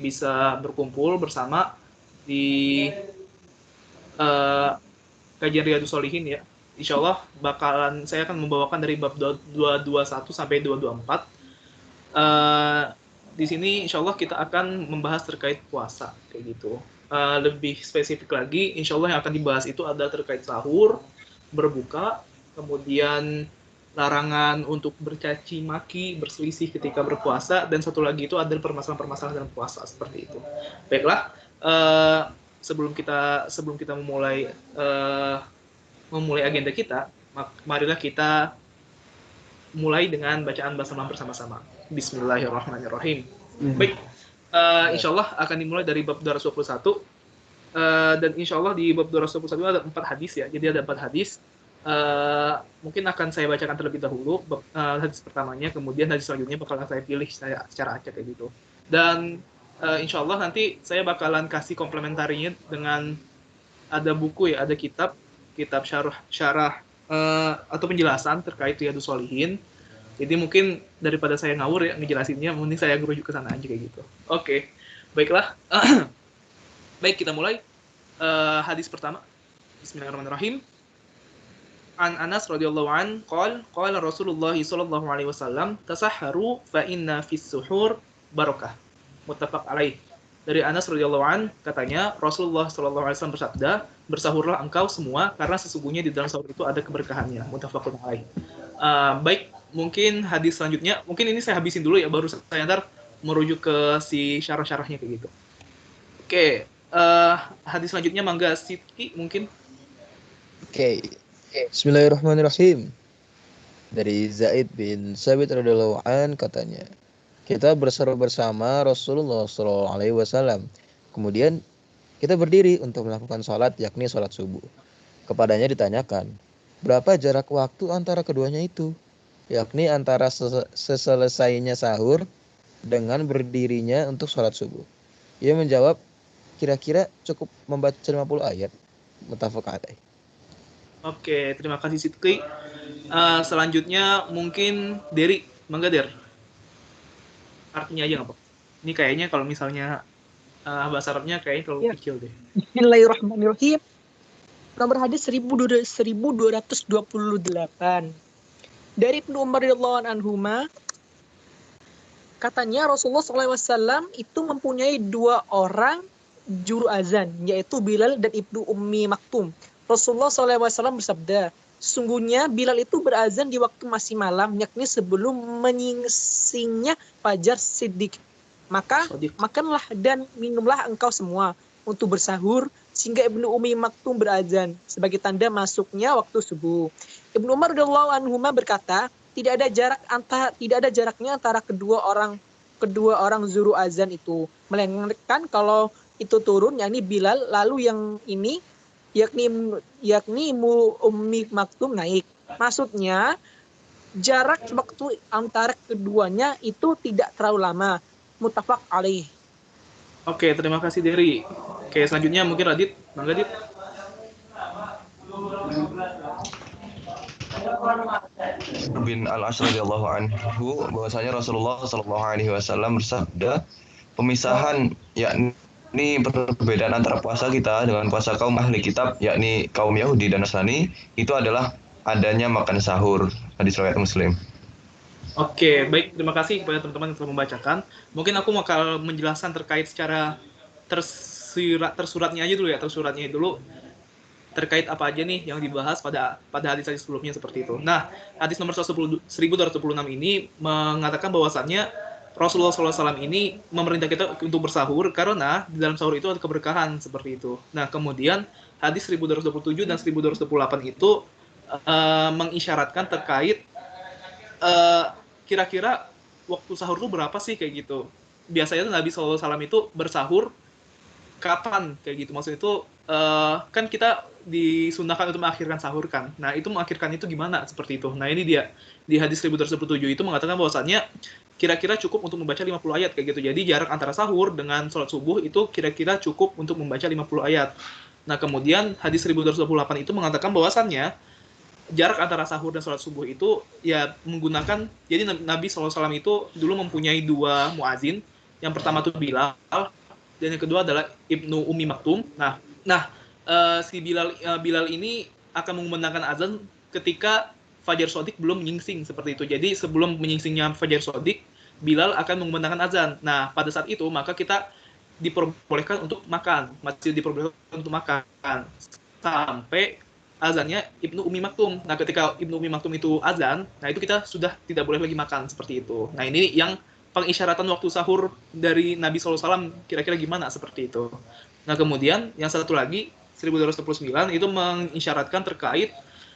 bisa berkumpul bersama di kajian Riyadhus Shalihin ya. Insya Allah saya akan membawakan dari bab 221 sampai 224. Di sini insya Allah kita akan membahas terkait puasa kayak gitu. Lebih spesifik lagi, insya Allah yang akan dibahas itu ada terkait sahur, berbuka, kemudian larangan untuk bercaci maki, berselisih ketika berpuasa, dan satu lagi itu ada permasalahan-permasalahan dalam puasa seperti itu. Baiklah, sebelum kita memulai agenda kita, marilah kita mulai dengan bacaan basmalah bersama-sama. Bismillahirrahmanirrahim. Baik, insya Allah akan dimulai dari bab 221. Dan insya Allah di bab 221 ada 4 hadis ya. Jadi ada 4 hadis. Mungkin akan saya bacakan terlebih dahulu hadis pertamanya, kemudian hadis selanjutnya bakalan saya pilih secara acak kayak gitu. Dan insya Allah nanti saya bakalan kasih komplementarinya dengan ada buku ya, ada kitab syarah atau penjelasan terkait Riyadhus Shalihin. Jadi mungkin daripada saya ngawur ya ngejelasinnya, mending saya merujuk ke sana aja kayak gitu. Oke, baiklah. Baik, kita mulai. Hadis pertama. Bismillahirrahmanirrahim. An Anas radhiyallahu an qala Rasulullah sallallahu alaihi wasallam tasahharu fa inna fis suhur barakah. Muttafaq alaih. Dari Anas radhiyallahu an katanya Rasulullah sallallahu alaihi wasallam bersabda, bersahurlah engkau semua karena sesungguhnya di dalam sahur itu ada keberkahannya. Muttafaqun alaih. Baik, mungkin hadis selanjutnya, mungkin ini saya habisin dulu ya, baru saya ntar merujuk ke si syarah-syarahnya kayak gitu. Oke, hadis selanjutnya mangga Siti mungkin. Oke. Bismillahirrahmanirrahim. Dari Zaid bin Sabit radhiyallahu an katanya, kita bersahur bersama Rasulullah sallallahu alaihi wasallam. Kemudian kita berdiri untuk melakukan sholat, yakni sholat subuh. Kepadanya ditanyakan, berapa jarak waktu antara keduanya itu? Yakni antara seselesainya sahur dengan berdirinya untuk sholat subuh. Ia menjawab, kira-kira cukup membaca 50 ayat. Muttafaq alaih. Oke, terima kasih Siti. Selanjutnya mungkin Deri, mangga Der. Artinya aja nggak apa? Ini kayaknya kalau misalnya bahasa Arabnya kayaknya terlalu kecil deh. Bismillahirrahmanirrahim. Nomor hadis 1228. Dari Ibnu Umar radhiyallahu anhuma, katanya Rasulullah SAW itu mempunyai 2 orang juru azan, yaitu Bilal dan Ibnu Ummi Maktum. Rasulullah SAW bersabda, sesungguhnya Bilal itu berazan di waktu masih malam, yakni sebelum menyingsingnya fajar siddiq. Maka makanlah dan minumlah engkau semua untuk bersahur, sehingga Ibnu Ummi Maktum berazan sebagai tanda masuknya waktu subuh. Ibnu Umar radhiyallahu anhu berkata, tidak ada jaraknya antara kedua orang zuru azan itu, melainkan kalau itu turun, yakni Bilal, lalu yang ini yakni Ummi Maktum naik. Maksudnya jarak waktu antara keduanya itu tidak terlalu lama. Muttafaq alaih. Oke, terima kasih Deri. Oke, selanjutnya mungkin Radit. Mangga Dit. Bin Al-Asy radhiyallahu anhu bahwasanya Rasulullah sallallahu alaihi wasallam bersabda, pemisahan yakni perbedaan antara puasa kita dengan puasa kaum ahli kitab, yakni kaum Yahudi dan Nasrani, itu adalah adanya makan sahur. Hadis riwayat Muslim. Oke, baik, terima kasih kepada teman-teman yang telah membacakan. Mungkin aku bakal menjelaskan terkait secara tersuratnya dulu terkait apa aja nih yang dibahas pada hadis-hadis sebelumnya seperti itu. Nah, hadis nomor 1226 ini mengatakan bahwasannya Rasulullah SAW ini memerintah kita untuk bersahur karena di dalam sahur itu ada keberkahan seperti itu. Nah, kemudian hadis 1227 dan 1228 itu mengisyaratkan terkait kira-kira waktu sahur itu berapa sih kayak gitu. Biasanya Nabi SAW itu bersahur kapan kayak gitu. Maksudnya itu kan kita disunahkan untuk mengakhirkan sahur kan. Nah, itu mengakhirkan itu gimana seperti itu. Nah, ini dia di hadis 1227 itu mengatakan bahwasannya kira-kira cukup untuk membaca 50 ayat kayak gitu. Jadi jarak antara sahur dengan sholat subuh itu kira-kira cukup untuk membaca 50 ayat. Nah, kemudian hadis 1228 itu mengatakan bahwasannya jarak antara sahur dan sholat subuh itu ya menggunakan, jadi Nabi SAW itu dulu mempunyai 2 muazin, Yang pertama tuh Bilal, dan yang kedua adalah Ibnu Ummi Maktum. Si Bilal ini akan mengumandangkan azan ketika Fajar Shodiq belum menyingsing seperti itu. Jadi sebelum menyingsingnya Fajar Shodiq, Bilal akan mengumandangkan azan. Nah, pada saat itu maka kita diperbolehkan untuk makan, masih diperbolehkan untuk makan sampai azannya Ibnu Ummi Maktum. Nah, ketika Ibnu Ummi Maktum itu azan, nah itu kita sudah tidak boleh lagi makan seperti itu. Nah, ini yang pengisyaratan waktu sahur dari Nabi SAW kira-kira gimana seperti itu. Nah, kemudian yang satu lagi 1229 itu mengisyaratkan terkait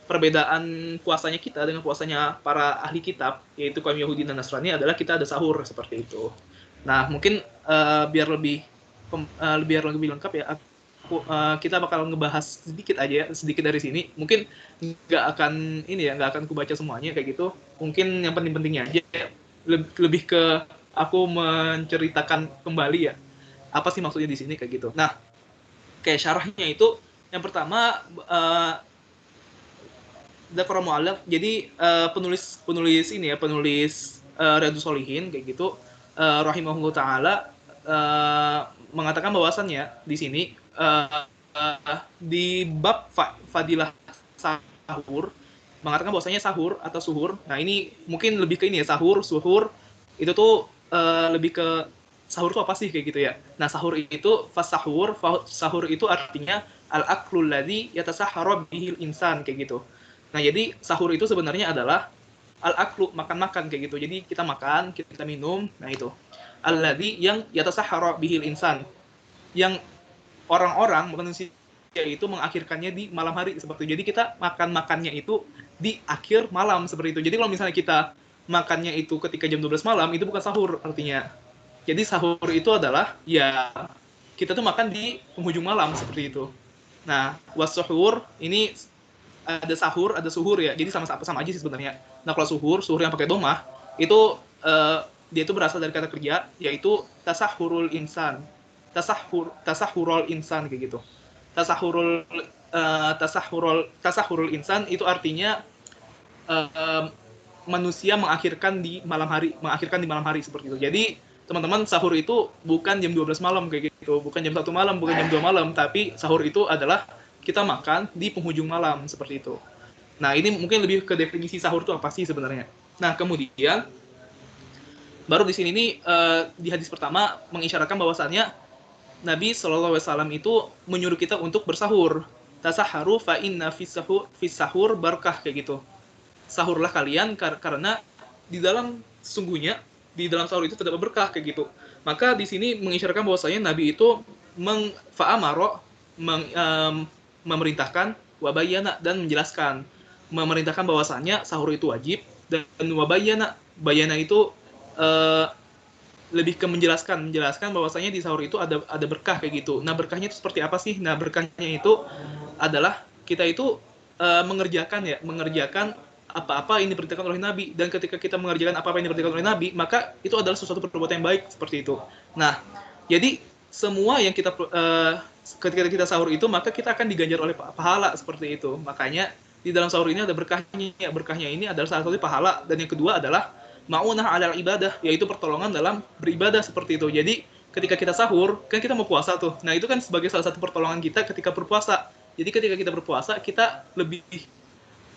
perbedaan puasanya kita dengan puasanya para ahli kitab, yaitu kaum Yahudi dan Nasrani, adalah kita ada sahur seperti itu. Nah, mungkin biar lebih lengkap ya, kita bakal ngebahas sedikit dari sini. Mungkin nggak akan kubaca semuanya kayak gitu. Mungkin yang penting-pentingnya aja. Lebih ke aku menceritakan kembali ya, apa sih maksudnya di sini kayak gitu. Nah, kayak syarahnya itu yang pertama Dzafar Mu'allaf. Jadi penulis Riyadhus Shalihin kayak gitu, rahimahullah taala, mengatakan bahwasannya di sini di bab fadilah sahur mengatakan bahwasanya sahur atau suhur. Nah, ini mungkin lebih ke ini ya, suhur itu tuh lebih ke sahur itu apa sih kayak gitu ya. Nah, sahur itu sahur itu artinya al-aklul ladzi yatasahharu bihil insan kayak gitu. Nah, jadi sahur itu sebenarnya adalah al-aklu, makan-makan kayak gitu. Jadi kita makan, kita minum, nah itu. Alladzi yang yatasahharu bihil insan. Yang orang-orang manusia itu mengakhirkannya di malam hari seperti itu. Jadi kita makan-makannya itu di akhir malam seperti itu. Jadi kalau misalnya kita makannya itu ketika jam 12 malam, itu bukan sahur artinya. Jadi sahur itu adalah ya kita tuh makan di penghujung malam seperti itu. Nah, wasuhur ini ada sahur, ada suhur ya. Jadi sama aja sih sebenarnya. Nah, kalau suhur yang pakai domah itu dia itu berasal dari kata kerja, yaitu tasahhurul insan. Tasahhurul insan kayak gitu. Tasahhurul insan itu artinya manusia mengakhirkan di malam hari seperti itu. Jadi teman-teman, sahur itu bukan jam 12 malam kayak gitu, bukan jam 1 malam, bukan jam 2 malam, tapi sahur itu adalah kita makan di penghujung malam seperti itu. Nah, ini mungkin lebih ke definisi sahur itu apa sih sebenarnya. Nah, kemudian baru di sini nih di hadis pertama mengisyaratkan bahwasannya Nabi SAW itu menyuruh kita untuk bersahur. Tasahharu fa inna fis sahur barakah kayak gitu. Sahurlah kalian karena di dalam sahur itu terdapat berkah kayak gitu. Maka di sini mengisyaratkan bahwasanya Nabi itu memerintahkan wabayana dan menjelaskan, memerintahkan bahwasanya sahur itu wajib, dan bayana itu lebih ke menjelaskan bahwasanya di sahur itu ada berkah kayak gitu. Nah, berkahnya itu seperti apa sih? Nah, berkahnya itu adalah kita itu mengerjakan apa-apa yang diperintahkan oleh Nabi, dan ketika kita mengerjakan apa-apa yang diperintahkan oleh Nabi, maka itu adalah sesuatu perbuatan yang baik seperti itu. Nah, jadi semua yang ketika kita sahur itu, maka kita akan diganjar oleh pahala seperti itu. Makanya di dalam sahur ini ada berkahnya. Berkahnya ini adalah salah satu pahala, dan yang kedua adalah ma'unah 'alal ibadah, yaitu pertolongan dalam beribadah seperti itu. Jadi ketika kita sahur, kan kita mau puasa tuh. Nah, itu kan sebagai salah satu pertolongan kita ketika berpuasa. Jadi ketika kita berpuasa, kita lebih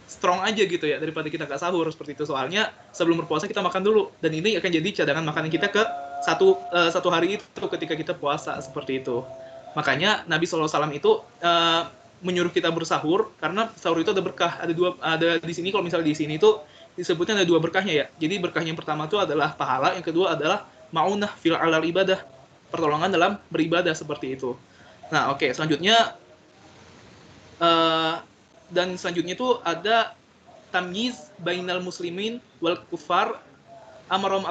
strong aja gitu ya daripada kita nggak sahur seperti itu. Soalnya sebelum berpuasa kita makan dulu, dan ini akan jadi cadangan makanan kita ke satu hari itu ketika kita puasa seperti itu. Makanya Nabi SAW itu menyuruh kita bersahur karena sahur itu ada berkah. Ada di sini, kalau misalnya di sini itu disebutnya ada 2 berkahnya ya. Jadi berkah yang pertama itu adalah pahala, yang kedua adalah ma'unah fil 'alal ibadah, pertolongan dalam beribadah seperti itu. Nah, oke, selanjutnya itu ada tamyiz bainal muslimin wal kufar amru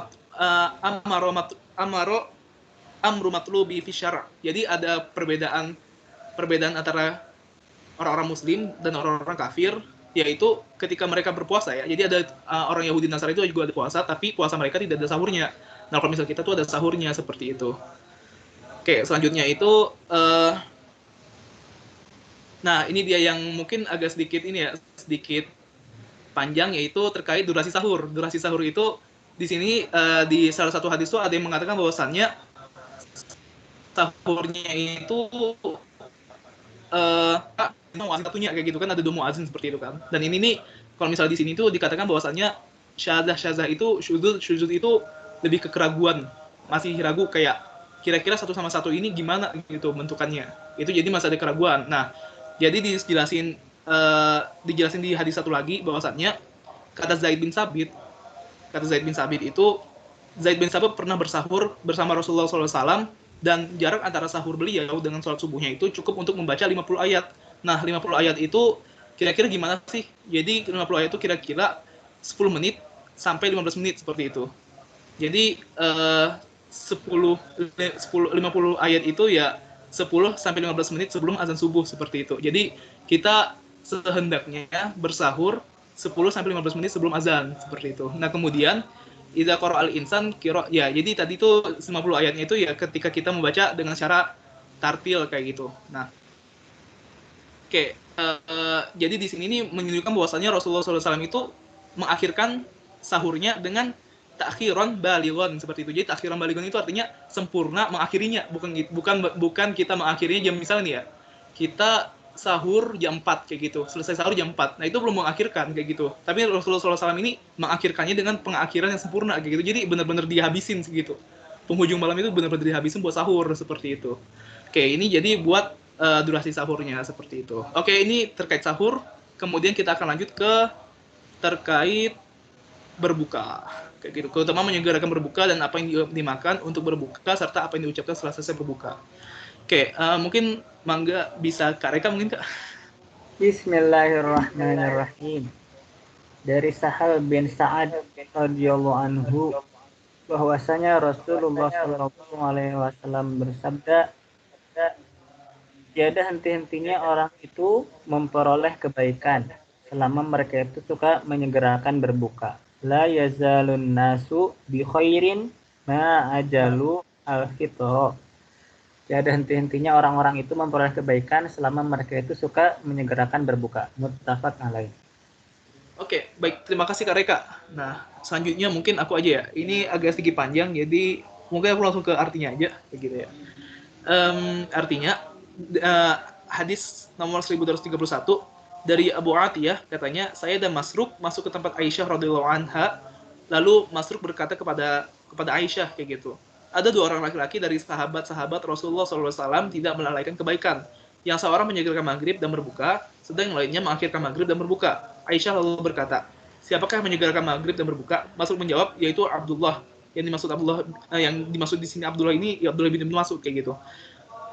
matlubi fi syara'. Jadi ada perbedaan antara orang-orang muslim dan orang-orang kafir, yaitu ketika mereka berpuasa ya. Jadi ada orang Yahudi Nasrani itu juga ada puasa, tapi puasa mereka tidak ada sahurnya. Nah, kalau misalnya kita tuh ada sahurnya seperti itu. Oke, selanjutnya itu nah, ini dia yang mungkin agak sedikit panjang, yaitu terkait durasi sahur. Durasi sahur itu di sini di salah satu hadis tuh ada yang mengatakan bahwasannya sahurnya itu satunya kayak gitu kan, ada 2 muazin seperti itu kan. Dan ini nih kalau misalnya di sini tuh dikatakan bahwasannya syadzah itu syudzud itu lebih ke keraguan, masih ragu kayak kira-kira satu sama satu ini gimana gitu bentukannya. Itu jadi masih ada keraguan. Nah, jadi dijelasin di hadis satu lagi bahwasannya kata Zaid bin Sabit itu Zaid bin Sabit pernah bersahur bersama Rasulullah SAW dan jarak antara sahur beliau dengan sholat subuhnya itu cukup untuk membaca 50 ayat. Nah, 50 ayat itu kira-kira gimana sih? Jadi 50 ayat itu kira-kira 10 menit sampai 15 menit seperti itu. Jadi 50 ayat itu ya 10 sampai 15 menit sebelum azan subuh seperti itu. Jadi kita sehendaknya bersahur 10 sampai 15 menit sebelum azan seperti itu. Nah, kemudian idza qara'al insan ya, jadi tadi itu 50 ayatnya itu ya ketika kita membaca dengan cara tartil kayak gitu. Nah, jadi di sini nih menunjukkan bahwasannya Rasulullah SAW itu mengakhirkan sahurnya dengan takhiron balighon seperti itu. Jadi takhiron balighon itu artinya sempurna mengakhirinya, bukan kita mengakhirinya jam misalnya nih ya. Kita sahur jam 4 kayak gitu, selesai sahur jam 4. Nah, itu belum mengakhirkan kayak gitu. Tapi Rasulullah SAW ini mengakhirkannya dengan pengakhiran yang sempurna kayak gitu. Jadi benar-benar dihabisin segitu. Penghujung malam itu benar-benar dihabisin buat sahur seperti itu. Oke, ini jadi buat durasi sahurnya seperti itu. Oke, ini terkait sahur. Kemudian kita akan lanjut ke terkait berbuka. Kayak gitu. Terutama menyegerakan berbuka dan apa yang dimakan untuk berbuka serta apa yang diucapkan setelah selesai berbuka. Oke, mungkin Mangga bisa Kak Reka mungkin Kak. Bismillahirrahmanirrahim. Dari Sahal bin Sa'ad radhiyallahu anhu bahwasanya Rasulullah Shallallahu alaihi wasallam bersabda, tiada henti-hentinya orang itu memperoleh kebaikan selama mereka itu suka menyegerakan berbuka. La yazalun nasu bi khairin ma ajalu al-fitra. Tiada henti-hentinya orang-orang itu memperoleh kebaikan selama mereka itu suka menyegerakan berbuka. Muttafaq alaih. Oke, baik. Terima kasih Kak Reka. Nah, selanjutnya mungkin aku aja ya. Ini agak sedikit panjang, jadi mungkin aku langsung ke artinya aja, gitu ya. Artinya, hadis nomor 1231 dari Abu Atiyah, katanya, saya dan Masruq masuk ke tempat Aisyah radhiyallahu anha, lalu Masruq berkata kepada Aisyah, kayak gitu. Ada 2 orang laki-laki dari sahabat-sahabat Rasulullah SAW tidak melalaikan kebaikan. Yang seorang menyegerakan maghrib dan berbuka, sedang yang lainnya mengakhirkan maghrib dan berbuka. Aisyah lalu berkata, siapakah yang menyegerakan maghrib dan berbuka? Masruq menjawab, yaitu Abdullah. Yang dimaksud di sini Abdullah ini, ya Abdullah bin Mas'ud kayak gitu.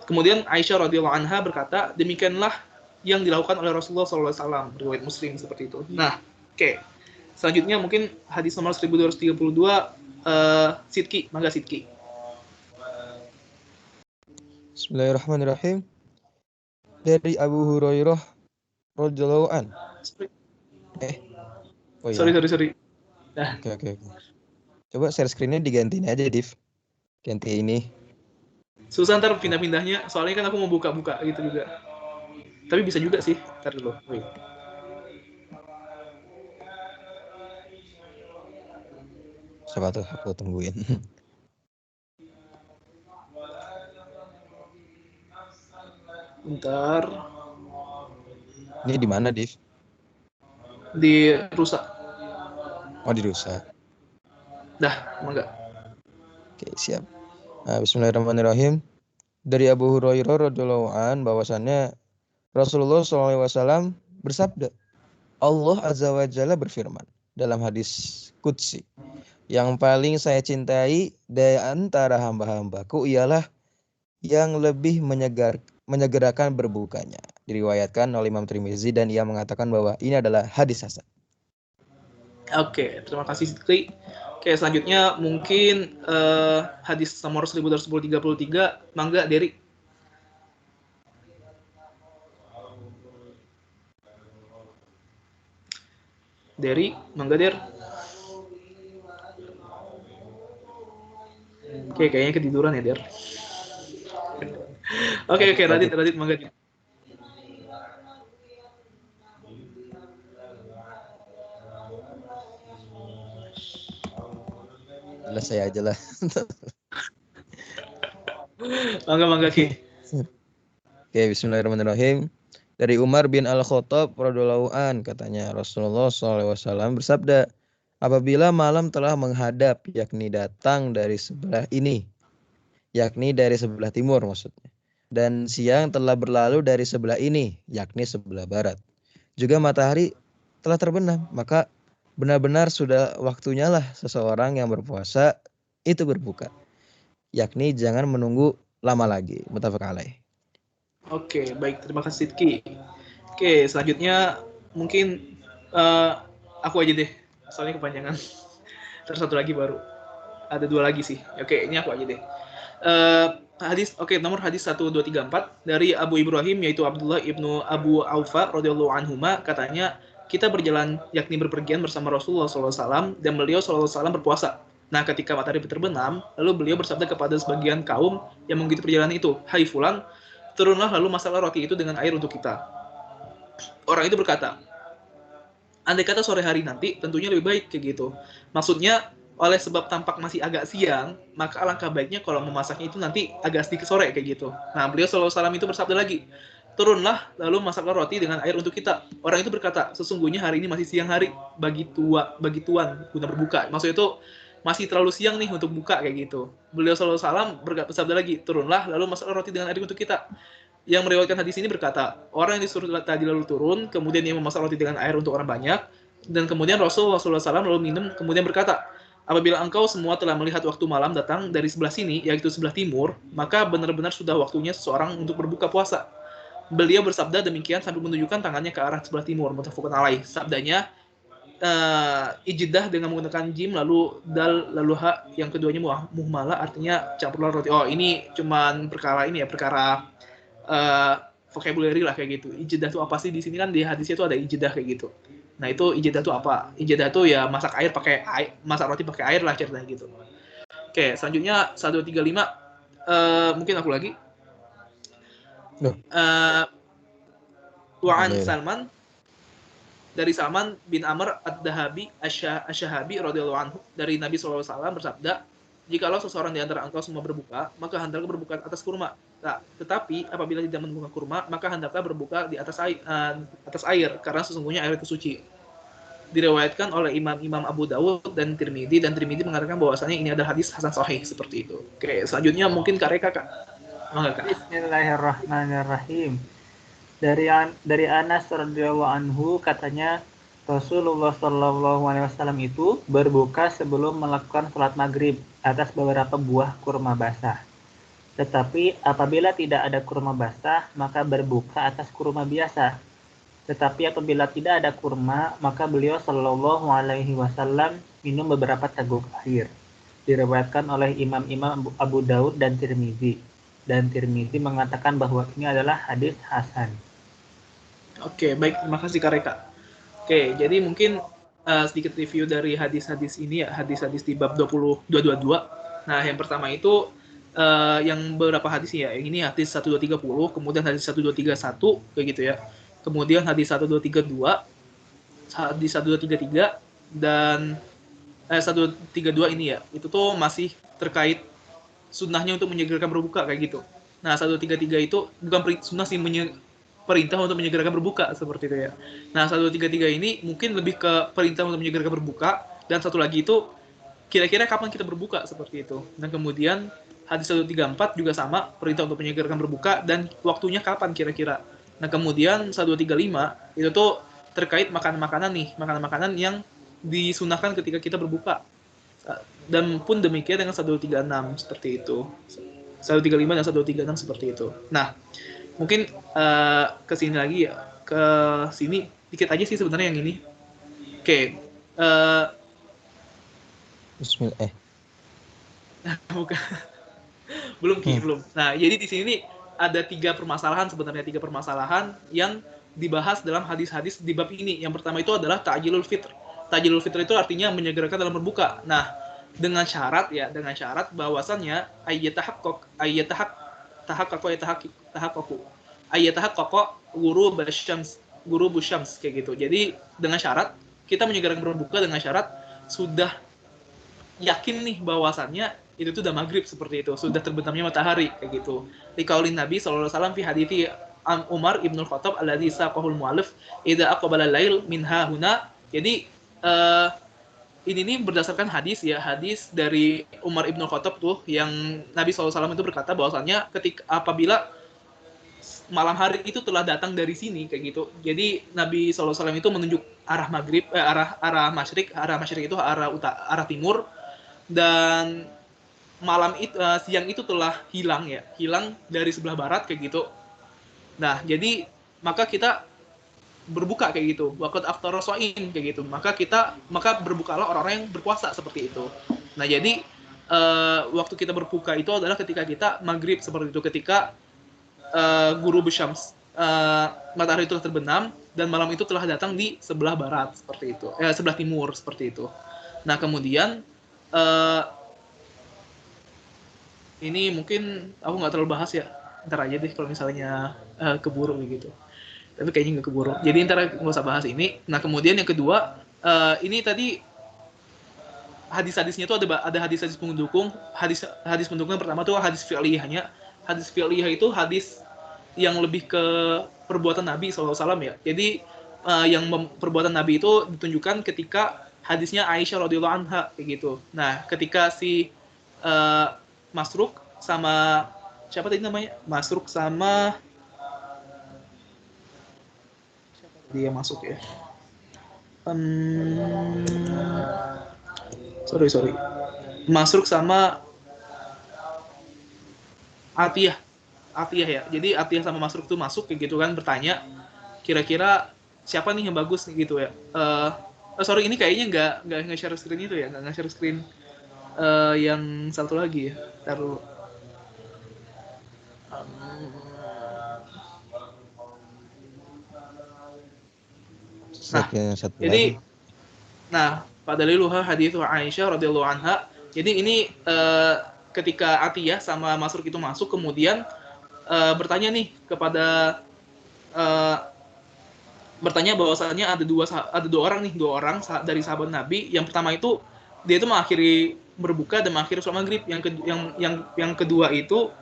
Kemudian Aisyah radhiyallahu anha berkata, demikianlah yang dilakukan oleh Rasulullah SAW, riwayat Muslim seperti itu. Nah, oke. Selanjutnya mungkin hadis nomor 1232, Sidki, mangga Sidki. Bismillahirrahmanirrahim. Dari Abu Hurairah radhiyallahu an. Oh iya. Sorry. Nah. Oke. Coba share screen-nya digantiin aja, Div. Ganti ini. Susah ntar pindah-pindahnya, soalnya kan aku mau buka-buka gitu juga. Tapi bisa juga sih, ntar dulu. Wait. Siapa tuh? Aku tungguin. Bentar. Ini di mana, Div? Di rusak. Oh, di rusak. Dah, mangga. Oke, siap. Nah, bismillahirrahmanirrahim. Dari Abu Hurairah radhiyallahu an bahwasannya Rasulullah SAW bersabda, Allah Azza wa Jalla berfirman dalam hadis qudsi, yang paling saya cintai dari antara hamba-hambaku ialah yang lebih menyegerakan berbukanya. Diriwayatkan oleh Imam Tirmizi dan ia mengatakan bahwa ini adalah hadis hasan. Oke, terima kasih Sidki. Oke, selanjutnya mungkin hadis nomor 1233, mangga Derek. Derek, mangga Der. Oke, kayaknya ketiduran ya Der. Oke, Radit, mangga. Udah saya aja lah. Mangga Ki. Oke, bismillahirrahmanirrahim. Dari Umar bin Al-Khattab radhiyallahu an katanya Rasulullah SAW bersabda, apabila malam telah menghadap, yakni datang dari sebelah ini, yakni dari sebelah timur maksudnya, dan siang telah berlalu dari sebelah ini, yakni sebelah barat, juga matahari telah terbenam, maka benar-benar sudah waktunya lah seseorang yang berpuasa itu berbuka, yakni jangan menunggu lama lagi. Muttafaq alaih. Oke, baik, terima kasih Ki. Oke, selanjutnya mungkin aku aja deh, soalnya kepanjangan. Terus satu lagi baru. Ada dua lagi sih. Oke, ini aku aja deh. Nomor hadis 1234 dari Abu Ibrahim yaitu Abdullah ibnu Abu Aufa radhiyallahu anhuma katanya kita berjalan yakni berpergian bersama Rasulullah SAW dan beliau SAW berpuasa. Nah, ketika matahari terbenam, lalu beliau bersabda kepada sebagian kaum yang mengikuti perjalanan itu, "Hai fulan, turunlah lalu masaklah roti itu dengan air untuk kita." Orang itu berkata, andai kata sore hari nanti, tentunya lebih baik kayak gitu. Maksudnya, oleh sebab tampak masih agak siang, maka alangkah baiknya kalau memasaknya itu nanti agak sedikit sore kayak gitu. Nah, beliau SAW itu bersabda lagi, turunlah lalu masaklah roti dengan air untuk kita. Orang itu berkata, sesungguhnya hari ini masih siang hari bagi tuan guna berbuka. Maksudnya itu masih terlalu siang nih untuk buka kayak gitu. Beliau SAW bersabda lagi, turunlah lalu masaklah roti dengan air untuk kita. Yang meriwayatkan hadis ini berkata, orang yang disuruh tadi lalu turun, kemudian ia memasak roti dengan air untuk orang banyak, dan kemudian Rasulullah SAW lalu minum, kemudian berkata, apabila engkau semua telah melihat waktu malam datang dari sebelah sini, yaitu sebelah timur, maka benar-benar sudah waktunya seseorang untuk berbuka puasa. Beliau bersabda demikian sambil menunjukkan tangannya ke arah sebelah timur, muttafaqun alaih. Sabdanya, ijdah dengan menggunakan jim, lalu dal, lalu ha, yang keduanya muhmala, artinya campurlah roti. Oh, ini cuman perkara vocabulary lah kayak gitu. Ijdah itu apa sih? Di sini kan di hadisnya itu ada ijdah kayak gitu. Nah, itu ijdah itu apa? Ijdah itu ya masak roti pakai air lah ceritanya gitu. Oke, selanjutnya 1235 mungkin aku lagi. Wa'an Salman dari Salman bin Amr ad-Dahabi asy-Syahabi radhiyallahu anhu dari Nabi SAW bersabda, jikalau seseorang di antara engkau semua berbuka, maka hendaklah berbuka atas kurma. Nah, tetapi apabila tidak menemukan kurma, maka hendaklah berbuka di atas air, karena sesungguhnya air itu suci. Diriwayatkan oleh Imam Abu Dawud dan Tirmidzi mengatakan bahwasanya ini adalah hadis hasan sahih seperti itu. Oke, selanjutnya mungkin Kak. Bismillahirrahmanirrahim. Dari Anas radhiyallahu anhu katanya Rasulullah SAW itu berbuka sebelum melakukan sholat maghrib atas beberapa buah kurma basah. Tetapi apabila tidak ada kurma basah, maka berbuka atas kurma biasa. Tetapi apabila tidak ada kurma, maka beliau Shallallahu Alaihi Wasallam minum beberapa teguk air. Diriwayatkan oleh imam-imam Abu Daud dan Tirmidzi. Dan Tirmidzi mengatakan bahwa ini adalah hadis hasan. Oke, baik, terima kasih Kak Reka. Oke, jadi mungkin sedikit review dari hadis-hadis ini ya, hadis-hadis di bab 222. Nah, yang pertama itu yang beberapa hadis ya, yang ini hadis 1230, kemudian hadis 1231 kayak gitu ya. Kemudian hadis 1232, hadis 1233 dan 1232 ini ya. Itu tuh masih terkait sunnahnya untuk menyegerakan berbuka kayak gitu. Nah, 1233 itu bukan sunnah sih, perintah untuk menyegerakan berbuka seperti itu ya. Nah, 1233 ini mungkin lebih ke perintah untuk menyegerakan berbuka, dan satu lagi itu kira-kira kapan kita berbuka seperti itu. Dan kemudian hadis 1234 juga sama, perintah untuk menyegerakan berbuka dan waktunya kapan kira-kira. Nah, kemudian 1235 itu tuh terkait makanan-makanan yang disunahkan ketika kita berbuka. Dan pun demikian dengan 1236 seperti itu. 1235 dan 1236 seperti itu. Nah, mungkin ke sini lagi ya, ke sini dikit aja sih sebenarnya yang ini. Oke, Bismillah. Bukan. Belum. Nah, jadi di sini ada tiga permasalahan yang dibahas dalam hadis-hadis di bab ini. Yang pertama itu adalah ta'jilul fitr. Ta'jilul fitr itu artinya menyegerakan dalam berbuka. Nah, dengan syarat bahwasannya guru busyams kayak gitu. Jadi dengan syarat kita menyegerakan berbuka dengan syarat sudah yakin nih bahwasannya itu tuh udah maghrib seperti itu, sudah terbenamnya matahari kayak gitu. Liqaulin Nabi sallallahu alaihi wasallam fi hadithi Umar ibn Khattab alladzi saqahul mu'allif idza aqbala al-lail minha huna. Jadi ini nih berdasarkan hadis ya, hadis dari Umar ibn Khattab tuh yang Nabi SAW itu berkata bahwasannya ketika apabila malam hari itu telah datang dari sini kayak gitu. Jadi Nabi SAW itu menunjuk arah maghrib, arah masyrik itu arah timur, dan malam itu siang itu telah hilang dari sebelah barat kayak gitu. Nah jadi maka kita berbuka kayak gitu, waqad aftara shaim kayak gitu. Maka berbukalah orang-orang yang berpuasa seperti itu. Nah jadi waktu kita berbuka itu adalah ketika kita maghrib seperti itu, ketika guru Bisyams, matahari itu telah terbenam dan malam itu telah datang di sebelah barat seperti itu, sebelah timur seperti itu. Nah kemudian ini mungkin aku nggak terlalu bahas ya, ntar aja deh kalau misalnya keburu gitu. Tapi kayaknya nggak keburu. Jadi ntar nggak usah bahas ini. Nah kemudian yang kedua, ini tadi hadis-hadisnya tuh ada hadis-hadis pendukung. Hadis pendukung yang pertama tuh hadis fi'liyahnya. Hadis fi'liyah itu hadis yang lebih ke perbuatan Nabi SAW ya. Jadi yang perbuatan Nabi itu ditunjukkan ketika hadisnya Aisyah radhiyallahu anha kayak gitu. Nah ketika si Masruk sama siapa tadi namanya? Masruk sama dia masuk ya. Sorry. Masruk sama Atiyah ya. Jadi Atiyah sama Masruk tuh masuk kayak gitu kan, bertanya kira-kira siapa nih yang bagus nih gitu ya. Sorry ini kayaknya nggak share screen itu ya, nggak share screen yang satu lagi ya. Taruh. Jadi pada liluha hadits Aisyah radhiyallahu anha. Jadi ini ketika Atiyah sama Masruk itu masuk, kemudian bertanya nih kepada bertanya bahwasanya ada dua orang dari sahabat Nabi. Yang pertama itu dia itu mengakhiri berbuka dan mengakhiri sholat maghrib. Yang kedua itu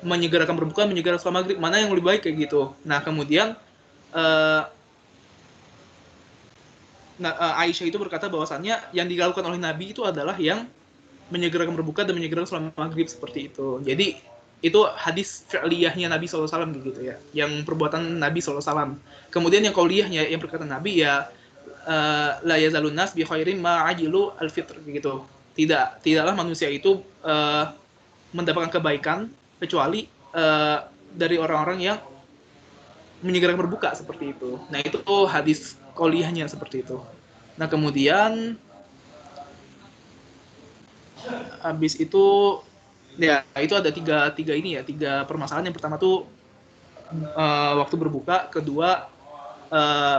menyegerakan berbuka, menyegerakan sholat maghrib. Mana yang lebih baik kayak gitu. Nah kemudian Aisyah itu berkata bahwasannya yang dilakukan oleh Nabi itu adalah yang menyegerakan berbuka dan menyegerakan sholat maghrib seperti itu. Jadi itu hadis fi'liyahnya Nabi SAW gitu ya, yang perbuatan Nabi SAW. Kemudian yang qauliyahnya, yang perkataan Nabi ya, la yazalun nas bi khairin ma ajilu al-fitr gitu. Tidaklah manusia itu mendapatkan kebaikan kecuali dari orang-orang yang menyegerakan berbuka seperti itu. Nah itu hadis qauliyahnya seperti itu. Nah kemudian habis itu ya itu ada tiga permasalahan. Yang pertama tuh waktu berbuka, kedua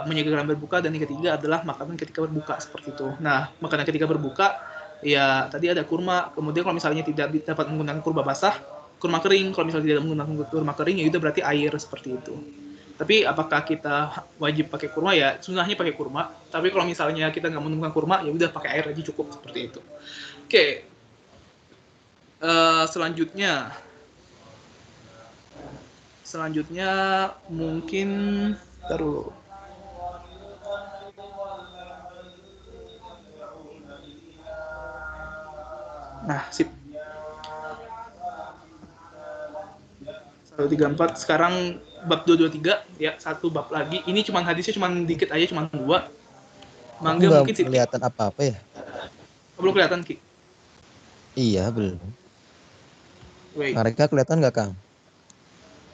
menyegerakan berbuka, dan yang ketiga adalah makanan ketika berbuka seperti itu. Nah makanan ketika berbuka ya tadi ada kurma. Kemudian kalau misalnya tidak dapat menggunakan kurma basah, kurma kering. Kalau misalnya tidak menggunakan kurma kering ya itu berarti air seperti itu. Tapi apakah kita wajib pakai kurma? Ya sunnahnya pakai kurma. Tapi kalau misalnya kita nggak menemukan kurma ya udah pakai air aja cukup seperti itu. Oke. Selanjutnya mungkin taruh. Nah, sip. 134 sekarang bab 223 ya, satu bab lagi. Ini cuman hadisnya cuman dikit aja, cuman 2. Mangga mungkin sih. Kelihatan apa-apa ya? Belum kelihatan Ki? Iya, belum. Wait. Mereka kelihatan nggak Kang?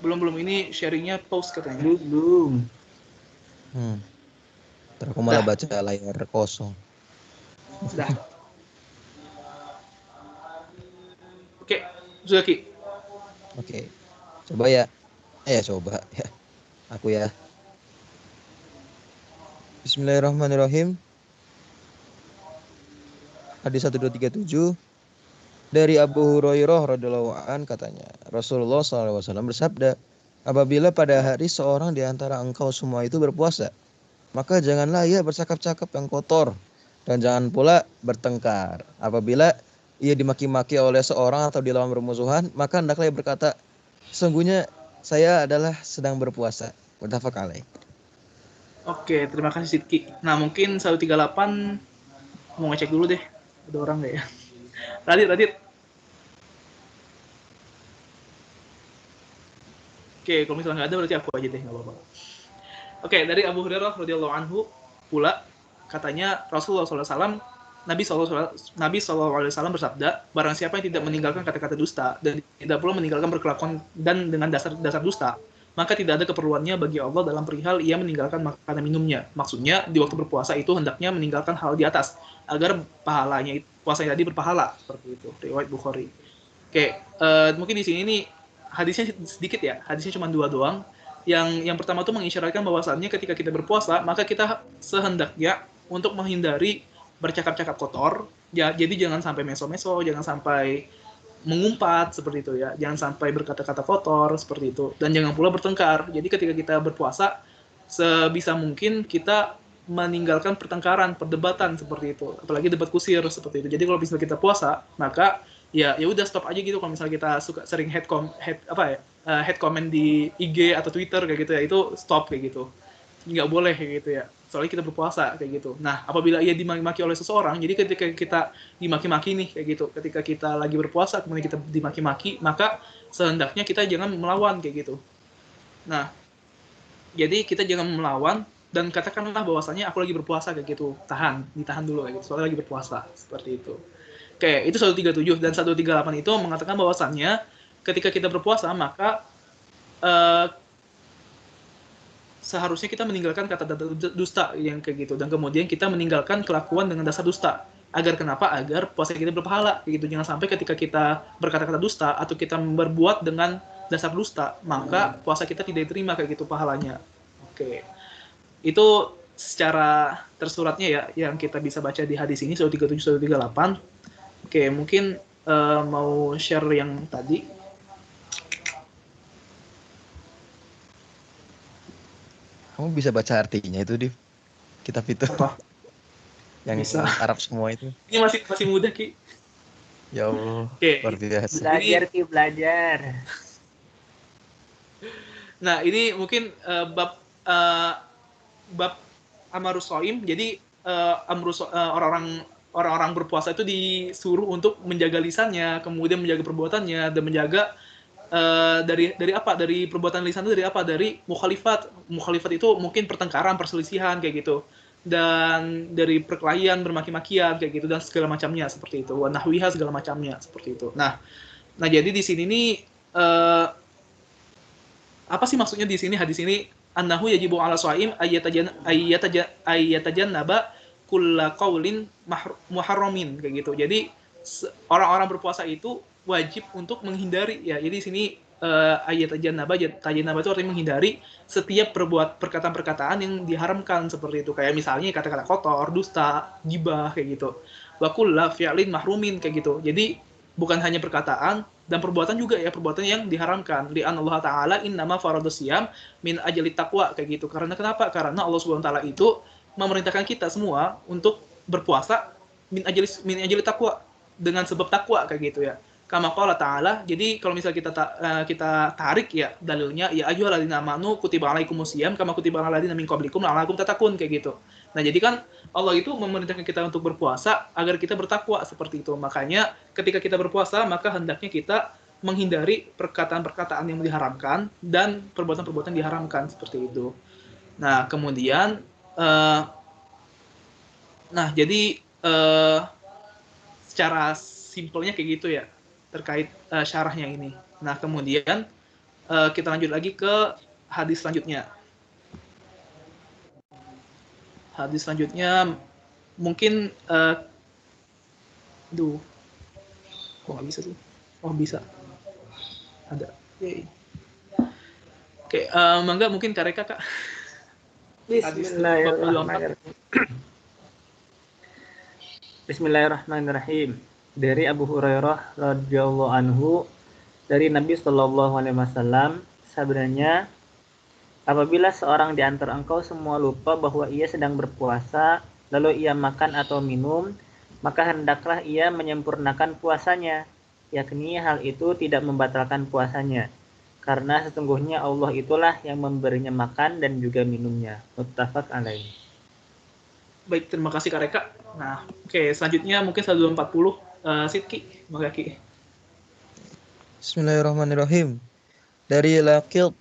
Belum, ini sharingnya post katanya. Belum. Terus aku malah baca layar kosong. Sudah. Oke, sudah Ki. Oke. Coba ya. Coba ya. Aku ya. Bismillahirrahmanirrahim. Hadis 1237 dari Abu Hurairah radhiyallahu an katanya, Rasulullah SAW bersabda, apabila pada hari seorang di antara engkau semua itu berpuasa, maka janganlah ia bercakap-cakap yang kotor dan jangan pula bertengkar. Apabila ia dimaki-maki oleh seorang atau dilawan bermusuhan, maka hendaklah ia berkata, sesungguhnya saya adalah sedang berpuasa. Muttafaq alaih. Oke, terima kasih Sidki. Nah, mungkin 138 mau ngecek dulu deh. Ada orang nggak ya? Radit. Oke, kalau misalnya nggak ada berarti aku aja deh, nggak apa-apa. Oke, dari Abu Hurairah radhiyallahu anhu pula katanya Rasulullah SAW, Nabi SAW bersabda, barang siapa yang tidak meninggalkan kata-kata dusta dan tidak pula meninggalkan berkelakuan dan dengan dasar dusta, maka tidak ada keperluannya bagi Allah dalam perihal ia meninggalkan makanan minumnya. Maksudnya di waktu berpuasa itu hendaknya meninggalkan hal di atas agar pahalanya puasanya tadi berpahala, seperti itu. Riwayat Bukhari. Oke, mungkin di sini nih hadisnya sedikit ya, hadisnya cuma 2 doang. Yang pertama tuh mengisyaratkan bahwasannya ketika kita berpuasa, maka kita sehendaknya untuk menghindari bercakap-cakap kotor. Ya, jadi jangan sampai meso-meso, jangan sampai mengumpat seperti itu ya, jangan sampai berkata-kata kotor seperti itu, dan jangan pula bertengkar. Jadi ketika kita berpuasa, sebisa mungkin kita meninggalkan pertengkaran, perdebatan seperti itu, apalagi debat kusir seperti itu. Jadi kalau misalnya kita puasa, maka ya udah stop aja gitu. Kalau misalnya kita suka sering head comment di IG atau Twitter kayak gitu ya, itu stop kayak gitu, nggak boleh kayak gitu ya, soalnya kita berpuasa kayak gitu. Nah, apabila ia dimaki-maki oleh seseorang, jadi ketika kita dimaki-maki nih kayak gitu, ketika kita lagi berpuasa kemudian kita dimaki-maki, maka sehendaknya kita jangan melawan kayak gitu. Nah, jadi kita jangan melawan dan katakanlah bahwasanya aku lagi berpuasa kayak gitu, ditahan dulu kayak gitu, soalnya lagi berpuasa seperti itu. Oke, itu 137 dan 138 itu mengatakan bahwasannya ketika kita berpuasa maka seharusnya kita meninggalkan kata dusta yang kayak gitu, dan kemudian kita meninggalkan kelakuan dengan dasar dusta. Agar kenapa? Agar puasa kita berpahala kayak gitu. Jangan sampai ketika kita berkata-kata dusta atau kita berbuat dengan dasar dusta, maka puasa kita tidak diterima kayak gitu pahalanya. Oke. Itu secara tersuratnya ya yang kita bisa baca di hadis ini 137 138. Oke, mungkin mau share yang tadi. Kamu bisa baca artinya itu di kitab itu? Apa? Yang Bisa. Arab semua itu. Ini masih muda, Ki. Ya Allah, Oke. luar biasa. Belajar. Nah, ini mungkin bab Amarus Shaim. Jadi orang-orang berpuasa itu disuruh untuk menjaga lisannya, kemudian menjaga perbuatannya, dan menjaga dari apa? Dari perbuatan lisan itu dari apa? Dari mukhalifat. Mukhalifat itu mungkin pertengkaran, perselisihan kayak gitu. Dan dari perkelahian, bermaki-makian kayak gitu dan segala macamnya seperti itu. Wa nahwiha segala macamnya seperti itu. Nah jadi di sini nih apa sih maksudnya di sini hadis ini? Annahu yajibu 'ala shaim ayyatajanaba kulla qaulin muharramin kayak gitu. Jadi orang-orang berpuasa itu wajib untuk menghindari ya. Jadi di sini tajanaba itu artinya menghindari setiap perkataan-perkataan yang diharamkan seperti itu. Kayak misalnya kata-kata kotor, dusta, gibah kayak gitu. Wa kullu fi'lin mahrumin kayak gitu. Jadi bukan hanya perkataan dan perbuatan juga ya, perbuatan yang diharamkan. Li'an Allah Ta'ala innama faradus siyam min ajli taqwa kayak gitu. Karena kenapa? Karena Allah Subhanahu wa taala itu memerintahkan kita semua untuk berpuasa min ajli taqwa, dengan sebab takwa kayak gitu ya. Kama qala ta'ala, jadi kalau misalnya kita tarik ya dalilnya, ya ayyuhalladzina amanu kutiba alaikumusiyam kama kutiba alal ladzina min qablikum la'allakum tattaqun kayak gitu. Nah, jadi kan Allah itu memerintahkan kita untuk berpuasa agar kita bertakwa seperti itu. Makanya ketika kita berpuasa, maka hendaknya kita menghindari perkataan-perkataan yang diharamkan dan perbuatan-perbuatan yang diharamkan seperti itu. Nah, kemudian jadi secara simpelnya kayak gitu ya terkait syarahnya ini. Nah, kemudian kita lanjut lagi ke hadis selanjutnya. Hadis selanjutnya mungkin kok nggak bisa sih? Oh, bisa. Ada. Yay. Oke, mangga mungkin Kareka, Kak. Bismillahirrahmanirrahim. Dari Abu Hurairah radhiyallahu anhu, dari Nabi Shallallahu alaihi wasallam, sabdanya, apabila seorang di antara engkau semua lupa bahwa ia sedang berpuasa, lalu ia makan atau minum, maka hendaklah ia menyempurnakan puasanya, yakni hal itu tidak membatalkan puasanya. Karena sesungguhnya Allah itulah yang memberinya makan dan juga minumnya. Muttafaq alaih. Baik, terima kasih Kak Reka. Nah, oke, selanjutnya mungkin 1240. Sidki, maka Ki. Bismillahirrahmanirrahim. Dari Laqit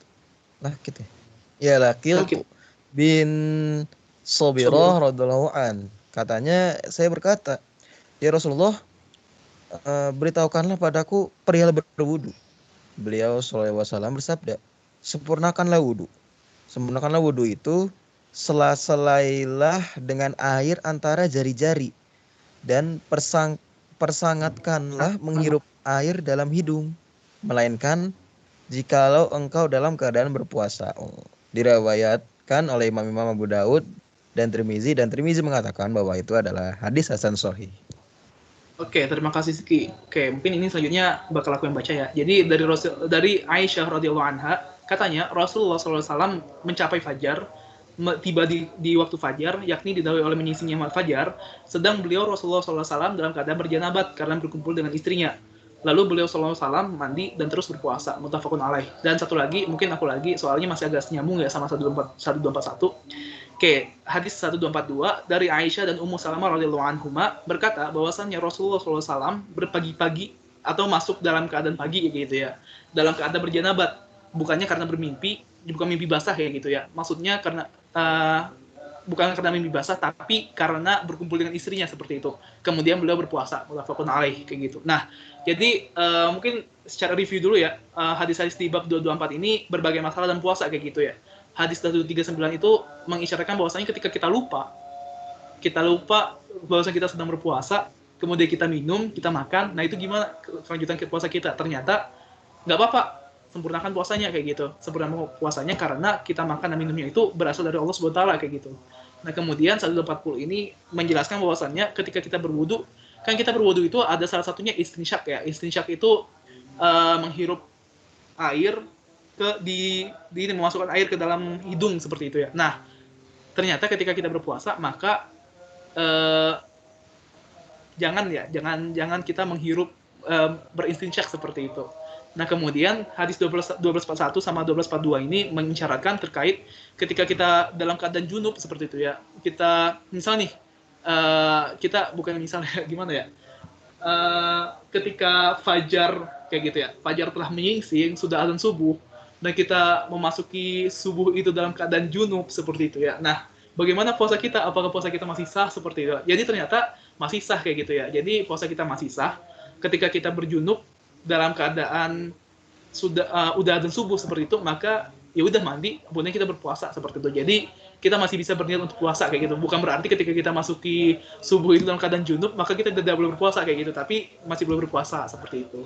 ya Laqit Laqit. bin Sabirah radhiyallahu an. Katanya, saya berkata, ya Rasulullah, beritahukanlah padaku perihal berwudu. Beliau sallallahu alaihi wasallam bersabda, sempurnakanlah wudu. Sempurnakanlah wudu itu sela-selailah dengan air antara jari-jari dan persangatkanlah menghirup air dalam hidung, melainkan jikalau engkau dalam keadaan berpuasa. Diriwayatkan oleh Imam Abu Daud dan Tirmizi mengatakan bahwa itu adalah hadis hasan sahih. Oke, terima kasih Sidki. Oke, mungkin ini selanjutnya bakal aku yang baca ya. Jadi dari Aisyah radhiyallahu anha, katanya Rasulullah SAW mencapai fajar, tiba di waktu fajar, yakni didahului oleh menyisinya fajar, sedang beliau Rasulullah SAW dalam keadaan berjanabat karena berkumpul dengan istrinya. Lalu beliau SAW mandi dan terus berpuasa. Muttafaqun alaih. Dan satu lagi, mungkin aku lagi, soalnya masih agak nyambung ya sama 1241. Oke, hadis 1242 dari Aisyah dan Ummu Salamah radhiyallahu anhuma berkata bahwasannya Rasulullah SAW berpagi-pagi atau masuk dalam keadaan pagi gitu ya, dalam keadaan berjanabat, bukannya karena bermimpi, bukan mimpi basah ya gitu ya. Maksudnya karena bukan karena mimpi basah, tapi karena berkumpul dengan istrinya seperti itu. Kemudian beliau berpuasa, muttafaqun alaih kayak gitu. Nah, jadi mungkin secara review dulu ya, hadis-hadis di bab 224 ini berbagai masalah dan puasa kayak gitu ya. Hadis 139 itu mengisyaratkan bahwasanya ketika kita lupa bahwasanya kita sedang berpuasa, kemudian kita minum, kita makan, nah itu gimana kelanjutan puasa kita? Ternyata nggak apa-apa, sempurnakan puasanya kayak gitu. Sempurnakan puasanya karena kita makan dan minumnya itu berasal dari Allah Subhanahu wa taala kayak gitu. Nah, kemudian 140 ini menjelaskan bahwasannya ketika kita berwudu, kan kita berwudu itu ada salah satunya istinsyak ya. Istinsyak itu menghirup air memasukkan air ke dalam hidung seperti itu ya. Nah, ternyata ketika kita berpuasa maka jangan kita menghirup beristinsyak seperti itu. Nah, kemudian hadis 1241 sama 1242 ini mengisyaratkan terkait ketika kita dalam keadaan junub seperti itu ya. Kita misal nih, kita bukan misalnya gimana ya, ketika fajar kayak gitu ya, fajar telah menyingsing, sudah azan subuh, dan kita memasuki subuh itu dalam keadaan junub seperti itu ya. Nah, bagaimana puasa kita? Apakah puasa kita masih sah seperti itu? Jadi ternyata masih sah kayak gitu ya. Jadi puasa kita masih sah ketika kita berjunub dalam keadaan udah azan subuh seperti itu, maka ya udah mandi, kemudian kita berpuasa seperti itu. Jadi kita masih bisa berniat untuk puasa kayak gitu. Bukan berarti ketika kita masuki subuh itu dalam keadaan junub, maka kita tidak boleh berpuasa kayak gitu, tapi masih belum berpuasa seperti itu.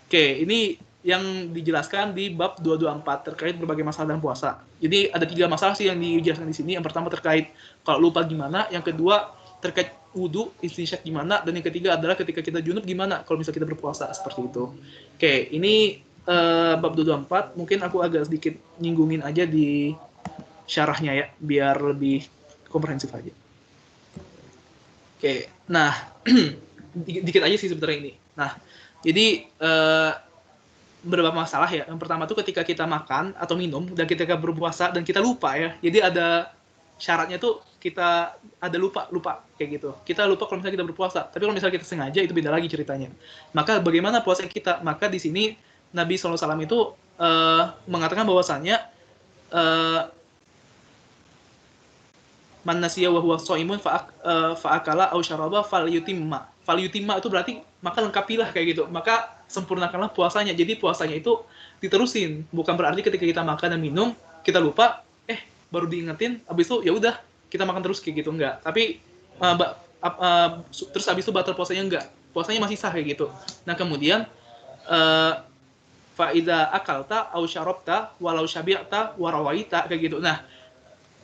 Oke, ini yang dijelaskan di bab 224 terkait berbagai masalah dalam puasa. Jadi ada 3 masalah sih yang dijelaskan di sini. Yang pertama terkait kalau lupa gimana, yang kedua terkait wudu, istinsyak gimana, dan yang ketiga adalah ketika kita junub gimana kalau misalnya kita berpuasa seperti itu. Oke, ini bab 224 mungkin aku agak sedikit nyinggungin aja di syarahnya ya, biar lebih komprehensif aja. Oke, nah dikit aja sih sebenarnya ini. Nah, jadi beberapa masalah ya. Yang pertama tuh ketika kita makan atau minum dan ketika berpuasa dan kita lupa ya. Jadi ada syaratnya tuh kita ada lupa kayak gitu. Kita lupa kalau misalnya kita berpuasa. Tapi kalau misalnya kita sengaja itu beda lagi ceritanya. Maka bagaimana puasa kita? Maka di sini Nabi SAW itu mengatakan bahwasannya man nasiya wa huwa shaimun fa'akala aw syaraba falyutimma. Falyutimma itu berarti maka lengkapilah kayak gitu. Maka sempurnakanlah puasanya. Jadi puasanya itu diterusin. Bukan berarti ketika kita makan dan minum kita lupa, baru diingetin, habis itu ya udah kita makan terus kayak gitu, enggak. Tapi terus habis itu batal puasanya enggak. Puasanya masih sah kayak gitu. Nah, kemudian fa idza akalta aw syarabta walau syabi'ta wa rawaita kayak gitu. Nah,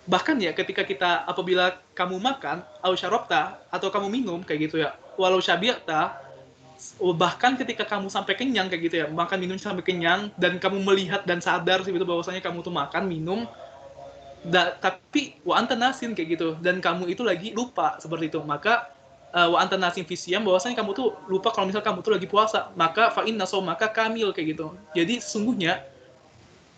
bahkan ya ketika kita apabila kamu makan aw syarabta atau kamu minum kayak gitu ya, walau syabi'ta, bahkan ketika kamu sampai kenyang kayak gitu ya, makan minum sampai kenyang dan kamu melihat dan sadar sih itu bahwasanya kamu tuh makan minum tapi wa anta nasin kayak gitu dan kamu itu lagi lupa seperti itu, maka wa anta nasim fi siyam, bahwasanya kamu tuh lupa kalau misal kamu tuh lagi puasa, maka fa inna shaumaka kamil kayak gitu. Jadi sesungguhnya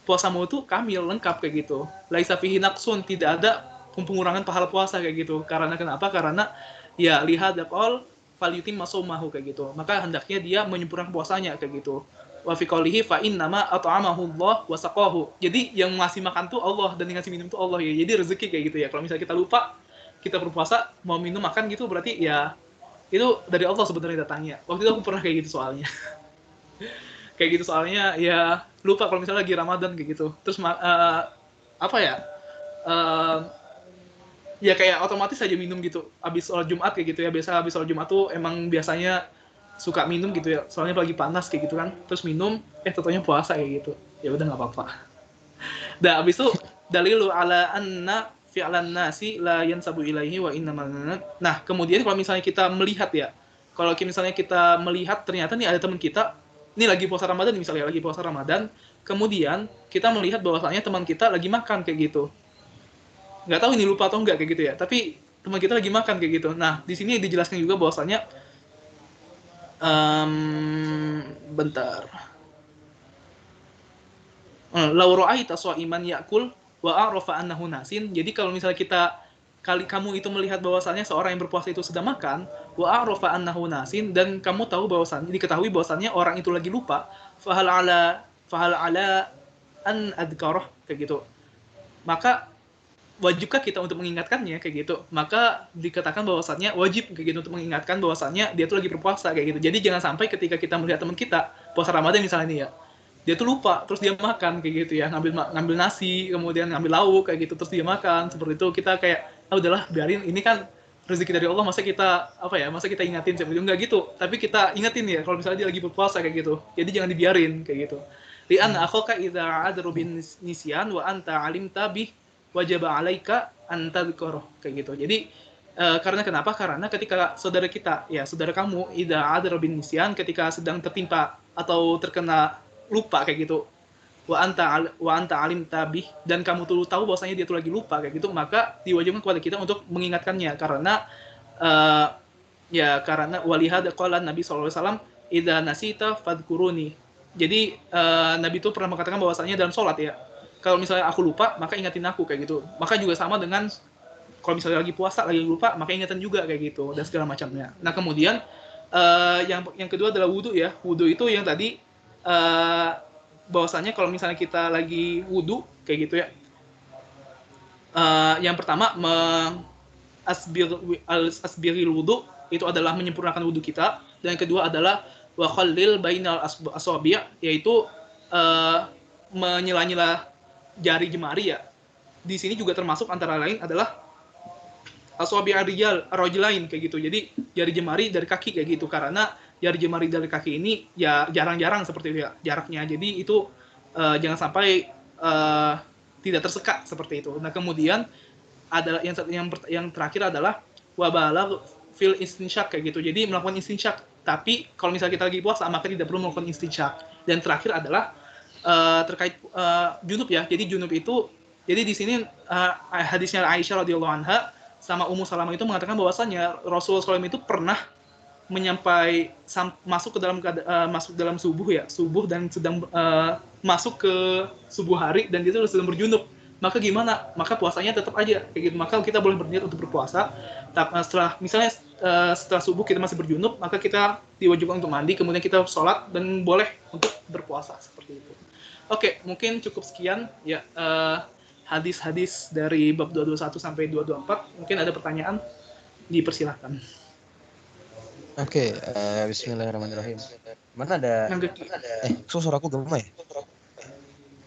puasamu itu kamil, lengkap kayak gitu. Laisa fihi naqsun, tidak ada pengurangan pahala puasa kayak gitu. Karena kenapa? Karena ya lihat qol falyutim masumahu kayak gitu. Maka hendaknya dia menyempurnakan puasanya kayak gitu. Wa fi qoulihi fa innama at'amahu Allah wa saqahu. Jadi yang ngasih makan tuh Allah dan yang ngasih minum tuh Allah ya. Jadi rezeki kayak gitu ya. Kalau misalnya kita lupa, kita berpuasa mau minum makan gitu berarti ya itu dari Allah sebenarnya datangnya. Waktu itu aku pernah kayak gitu soalnya. Kayak gitu soalnya ya lupa kalau misalnya lagi Ramadan kayak gitu. Terus apa ya? Ya kayak otomatis aja minum gitu. Abis sholat Jumat kayak gitu ya. Biasa abis sholat Jumat tuh emang biasanya suka minum gitu ya. Soalnya lagi panas kayak gitu kan. Terus minum, tentunya puasa kayak gitu. Ya udah nggak apa-apa. Dah abis itu dalilu ala anna fi'lan nasi la yansabu ilaihi wa innamal. Nah, kemudian kalau misalnya kita melihat ya. Kalau misalnya kita melihat ternyata nih ada teman kita, ini lagi puasa Ramadan misalnya, lagi puasa Ramadan, kemudian kita melihat bahwasanya teman kita lagi makan kayak gitu. Nggak tahu ini lupa atau enggak kayak gitu ya, tapi teman kita lagi makan kayak gitu. Nah, di sini dijelaskan juga bahwasanya bentar. Law ra'aita sha'iman ya'kul wa a'rafa annahu nasin. Jadi kalau misalnya kamu itu melihat bahwasanya seorang yang berpuasa itu sedang makan, wa a'rafa annahu nasin, dan kamu tahu bahwasanya diketahui bahwasanya orang itu lagi lupa, fahal ala an adkarah kayak gitu. Maka wajibkah kita untuk mengingatkannya kayak gitu? Maka dikatakan bahwasannya wajib kayak gitu untuk mengingatkan bahwasannya dia tuh lagi berpuasa kayak gitu. Jadi jangan sampai ketika kita melihat teman kita puasa Ramadan misalnya nih ya, dia tuh lupa terus dia makan kayak gitu ya, ngambil nasi kemudian ngambil lauk kayak gitu terus dia makan seperti itu. Kita kayak udahlah biarin, ini kan rezeki dari Allah, masa kita ingatin seperti itu, enggak gitu. Tapi kita ingatin ya kalau misalnya dia lagi berpuasa kayak gitu. Jadi jangan dibiarin kayak gitu. Li'anna akhaka idza adru bin nisyan wa anta alimta bih wajib alaika antadzkara kayak gitu. Jadi karena kenapa? Karena ketika saudara kita, ya saudara kamu, idza adra bin nisyan, ketika sedang tertimpa atau terkena lupa kayak gitu, wa anta alim tabih, dan kamu tuh tahu bahwasanya dia tuh lagi lupa kayak gitu, maka diwajibkan kepada kita untuk mengingatkannya. Karena karena walihad qala Nabi sallallahu alaihi wasallam idza nasita fadhkuruni. Jadi Nabi itu pernah mengatakan bahwasanya dalam sholat ya, kalau misalnya aku lupa, maka ingatin aku kayak gitu. Maka juga sama dengan kalau misalnya lagi puasa, lagi lupa, maka ingatan juga kayak gitu dan segala macamnya. Nah kemudian yang kedua adalah wudhu ya. Wudhu itu yang tadi bahwasanya kalau misalnya kita lagi wudhu kayak gitu ya. Yang pertama asbiril wudhu itu adalah menyempurnakan wudhu kita, dan yang kedua adalah wa khallil bainal asabi', yaitu menyela-nyela jari jemari ya. Di sini juga termasuk antara lain adalah asabi' ar-rajulain kayak gitu. Jadi jari jemari dari kaki kayak gitu, karena jari jemari dari kaki ini ya jarang-jarang seperti itu ya jaraknya. Jadi itu jangan sampai tidak tersekat seperti itu. Nah, kemudian adalah yang terakhir adalah wabala fil istinsyak kayak gitu. Jadi melakukan istinsyak. Tapi kalau misalnya kita lagi puasa, maka tidak perlu melakukan istinsyak. Dan terakhir adalah terkait junub ya. Jadi junub itu, jadi di sini hadisnya Aisyah radhiyallahu anha sama Ummu Salamah itu mengatakan bahwasanya Rasulullah SAW itu pernah masuk dalam subuh dan sedang masuk ke subuh hari, dan dia itu sedang berjunub. Maka gimana? Maka puasanya tetap aja kayak gitu. Maka kita boleh berniat untuk berpuasa. Setelah subuh kita masih berjunub, maka kita diwajibkan untuk mandi, kemudian kita sholat dan boleh untuk berpuasa seperti itu. Oke, mungkin cukup sekian ya hadis-hadis dari bab 221 sampai 224. Mungkin ada pertanyaan, dipersilahkan. Oke, bismillahirrahmanirrahim. Mana ada? Suara aku gemuk ya?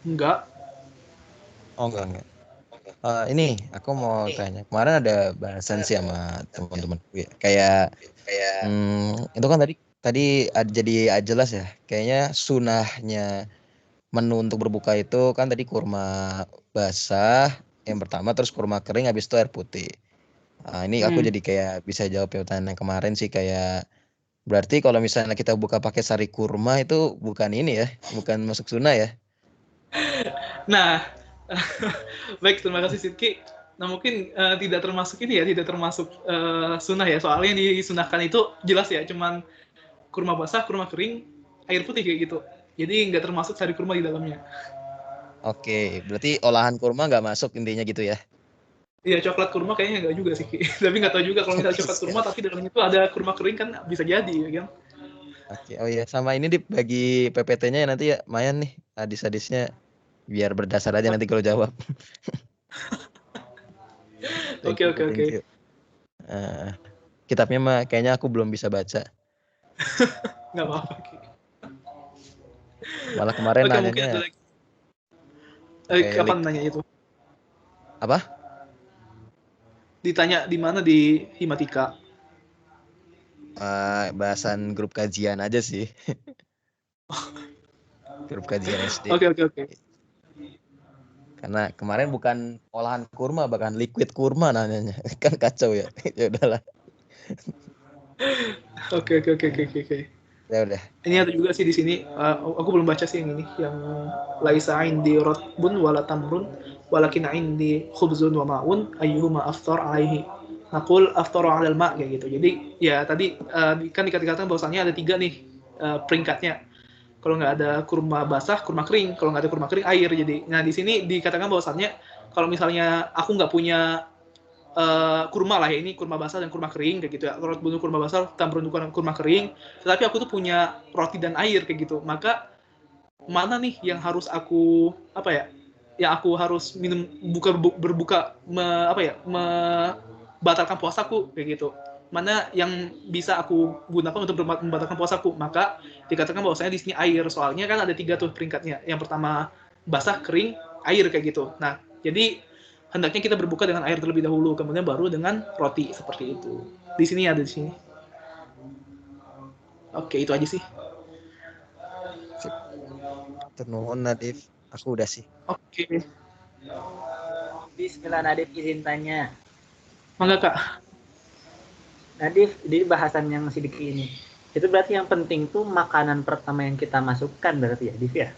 Enggak. Oh enggak. Ini aku mau tanya. Kemarin ada bahasan sih sama teman-teman gue. Kayak itu kan tadi jadi jelas ya. Kayaknya sunahnya menu untuk berbuka itu kan tadi kurma basah yang pertama, terus kurma kering, habis itu air putih. Ini aku jadi kayak bisa jawab pertanyaan yang kemarin sih, kayak berarti kalau misalnya kita buka pakai sari kurma itu bukan ini ya, bukan masuk sunnah ya? Nah, baik, terima kasih Sidki. Nah mungkin tidak termasuk ini ya, tidak termasuk sunnah ya. Soalnya yang disunahkan itu jelas ya, cuman kurma basah, kurma kering, air putih kayak gitu. Jadi nggak termasuk sari kurma di dalamnya. Oke, berarti olahan kurma nggak masuk intinya gitu ya? Iya, coklat kurma kayaknya nggak juga sih. Tapi nggak tahu juga kalau misalnya coklat kurma tapi dalamnya itu ada kurma kering kan bisa jadi ya kan. Oke, oh iya, sama ini bagi PPT-nya ya nanti ya, lumayan nih hadis-hadisnya biar berdasar aja nanti kalau jawab. Thank Oke. you. Kitabnya mah kayaknya aku belum bisa baca. Nggak apa-apa. Malah kemarin Oke, mungkin ada nanyanya lagi. pakai Kapan nanya itu? apa? Ditanya di mana di Himatika? Bahasan grup kajian aja sih. Grup kajian SD. Oke. Karena kemarin bukan olahan kurma, bahkan liquid kurma nanyanya. Kan kacau ya. Ya udahlah. Oke. Ya udah. Ini ada juga sih di sini. Aku belum baca sih yang ini, yang laisa indi rotbun wala tamrun walakin indi khubzun wa ma'un ayyuhuma aftar alaihi. Naqul aftaru 'alal ma' kayak gitu. Jadi ya tadi kan dikatakan bahwasannya ada 3 nih peringkatnya. Kalau nggak ada kurma basah, kurma kering. Kalau nggak ada kurma kering, air. Jadi, nah di sini dikatakan bahwasannya kalau misalnya aku nggak punya kurma lah ya, ini kurma basah dan kurma kering kayak gitu ya. Rotbun kurma basah, tamrun kurma kering. Tetapi aku tuh punya roti dan air kayak gitu. Maka mana nih yang harus aku apa ya? Yang aku harus minum berbuka membatalkan puasaku kayak gitu. Mana yang bisa aku gunakan untuk membatalkan puasaku? Maka dikatakan bahwasanya di sini air. Soalnya kan ada 3 tuh peringkatnya. Yang pertama basah, kering, air kayak gitu. Nah, jadi hendaknya kita berbuka dengan air terlebih dahulu, kemudian baru dengan roti seperti itu. Di sini ada di sini. Oke, itu aja sih. Turnuhun Nadif. Aku udah sih. Oke. Bismillah, Nadif izin tanya. Mangga Kak. Nadif, di bahasan yang sedikit ini, itu berarti yang penting tuh makanan pertama yang kita masukkan berarti ya, Div ya?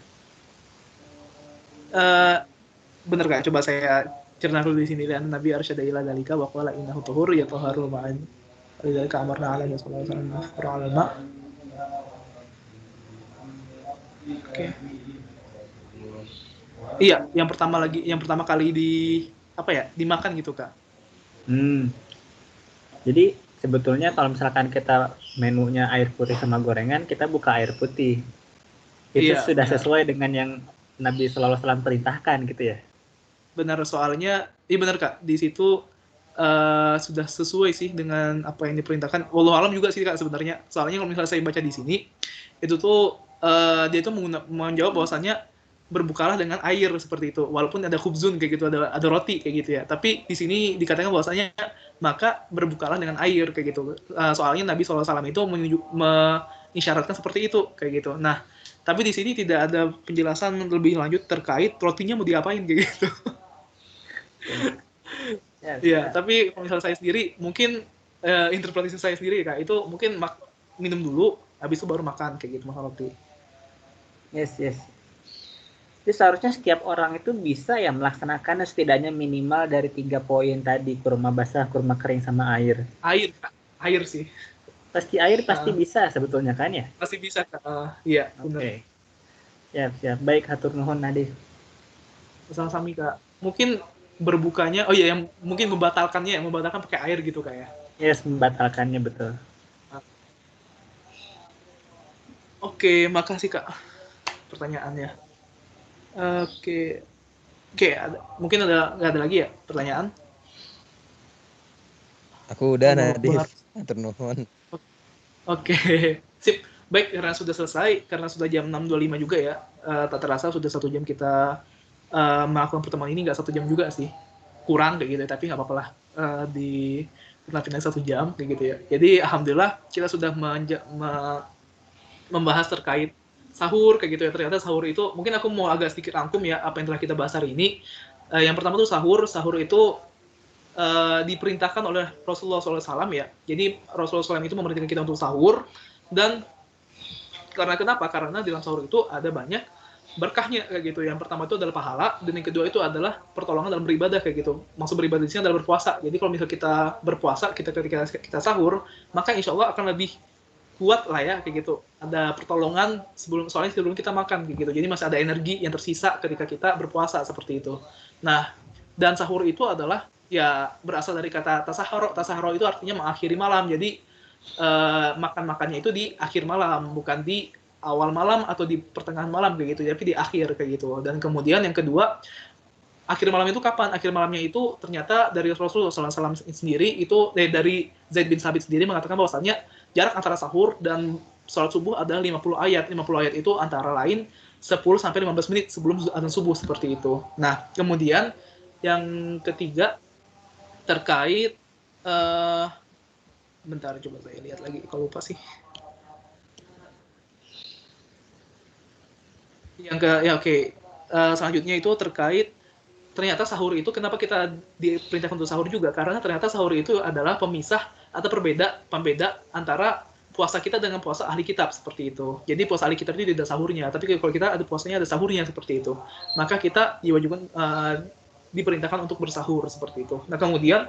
Bener Kak, coba saya cerna dulu di sini. Dan Nabi arsyada ila dalika wa qala innahu tuhur yatahharu ma'an. Lidzalika amarna alaihi sallallahu alaihi wasallam al-ma. Oke. Iya, yang pertama kali dimakan gitu Kak. Jadi sebetulnya kalau misalkan kita menunya air putih sama gorengan, kita buka air putih. Itu sudah sesuai dengan yang Nabi Sallallahu Alaihi Wasallam perintahkan gitu ya? Benar, soalnya, iya benar Kak, di situ sudah sesuai sih dengan apa yang diperintahkan. Wallahu alam juga sih Kak sebenarnya. Soalnya kalau misalnya saya baca di sini, itu tuh dia itu menjawab bahwasannya berbukalah dengan air seperti itu. Walaupun ada khubzun kayak gitu, ada roti kayak gitu ya. Tapi di sini dikatakan bahwasanya maka berbukalah dengan air kayak gitu. Soalnya Nabi SAW itu mengisyaratkan seperti itu kayak gitu. Nah, tapi di sini tidak ada penjelasan lebih lanjut terkait rotinya mau diapain kayak gitu. Ya, tapi kalau misalnya saya sendiri, mungkin interpretasi saya sendiri Kak, itu mungkin minum dulu, habis itu baru makan kayak gitu, makan roti. Yes. Jadi seharusnya setiap orang itu bisa ya melaksanakan setidaknya minimal dari 3 poin tadi, kurma basah, kurma kering, sama air. Air Kak, air sih. Pasti air pasti bisa sebetulnya kan ya? Pasti bisa Kak, iya benar. Oke. Siap. Baik, hatur nuhun Nadif. Sama-sama Kak. Mungkin berbukanya, yang mungkin membatalkan pakai air gitu Kak ya? Yes, membatalkannya betul. Oke, makasih Kak pertanyaannya. Oke, mungkin nggak ada lagi ya pertanyaan? Aku udah Nadif. Hatur nuhun. Oke, sip. Baik, karena sudah selesai, karena sudah jam 6.25 juga ya, tak terasa sudah 1 jam kita melakukan pertemuan ini. Nggak 1 jam juga sih, kurang kayak gitu, tapi nggak apa-apa lah, di final 1 jam kayak gitu ya. Jadi alhamdulillah kita sudah membahas terkait sahur kayak gitu ya. Ternyata sahur itu, mungkin aku mau agak sedikit rangkum ya apa yang telah kita bahas hari ini. Yang pertama tuh sahur itu diperintahkan oleh Rasulullah SAW ya. Jadi Rasulullah SAW itu memerintahkan kita untuk sahur. Dan kenapa? Karena di dalam sahur itu ada banyak berkahnya kayak gitu. Yang pertama itu adalah pahala, dan yang kedua itu adalah pertolongan dalam beribadah kayak gitu. Maksud beribadah di sini adalah berpuasa. Jadi kalau misal kita berpuasa, ketika kita sahur, maka insya Allah akan lebih kuat lah ya kayak gitu. Ada pertolongan soalnya sebelum kita makan kayak gitu. Jadi masih ada energi yang tersisa ketika kita berpuasa seperti itu. Nah, dan sahur itu adalah ya berasal dari kata tasaharo. Tasaharo itu artinya mengakhiri malam. Jadi makan-makannya itu di akhir malam, bukan di awal malam atau di pertengahan malam kayak gitu, tapi di akhir kayak gitu. Dan kemudian yang kedua, akhir malam itu kapan? Akhir malamnya itu ternyata dari Rasulullah SAW sendiri itu dari Zaid bin Sabit sendiri mengatakan bahwasannya jarak antara sahur dan sholat subuh adalah 50 ayat. 50 ayat itu antara lain 10 sampai 15 menit sebelum azan subuh seperti itu. Nah, kemudian yang ketiga terkait bentar, coba saya lihat lagi kalau lupa sih. Selanjutnya itu terkait ternyata sahur itu kenapa kita diperintahkan untuk sahur juga, karena ternyata sahur itu adalah pemisah atau pembeda antara puasa kita dengan puasa ahli kitab seperti itu. Jadi puasa ahli kitab itu tidak sahurnya, tapi kalau kita ada puasanya ada sahurnya seperti itu. Maka kita diwajibkan diperintahkan untuk bersahur seperti itu. Nah, kemudian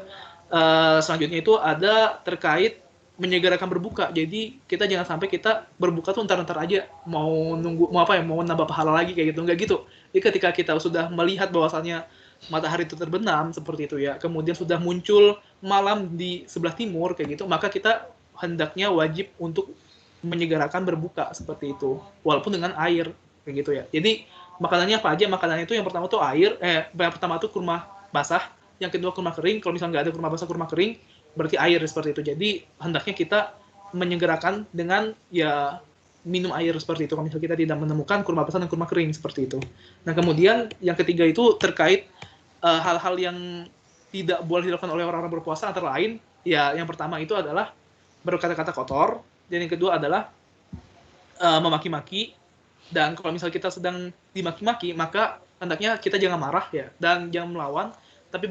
selanjutnya itu ada terkait menyegerakan berbuka. Jadi kita jangan sampai kita berbuka tuh entar-entar aja mau nambah pahala lagi kayak gitu, enggak gitu. Jadi ketika kita sudah melihat bahwasannya matahari itu terbenam seperti itu ya, kemudian sudah muncul malam di sebelah timur kayak gitu, maka kita hendaknya wajib untuk menyegerakan berbuka seperti itu, walaupun dengan air kayak gitu ya. Jadi makanannya apa aja? Makanannya itu yang pertama tuh air, yang pertama tuh kurma basah, yang kedua kurma kering. Kalau misalnya nggak ada kurma basah, kurma kering, berarti air seperti itu. Jadi hendaknya kita menyegerakan dengan ya minum air seperti itu kalau misalnya kita tidak menemukan kurma basah dan kurma kering seperti itu. Nah, kemudian yang ketiga itu terkait hal-hal yang tidak boleh dilakukan oleh orang-orang berpuasa, antara lain ya yang pertama itu adalah berkata-kata kotor, dan yang kedua adalah memaki-maki. Dan kalau misalnya kita sedang dimaki-maki, maka hendaknya kita jangan marah ya, dan jangan melawan, tapi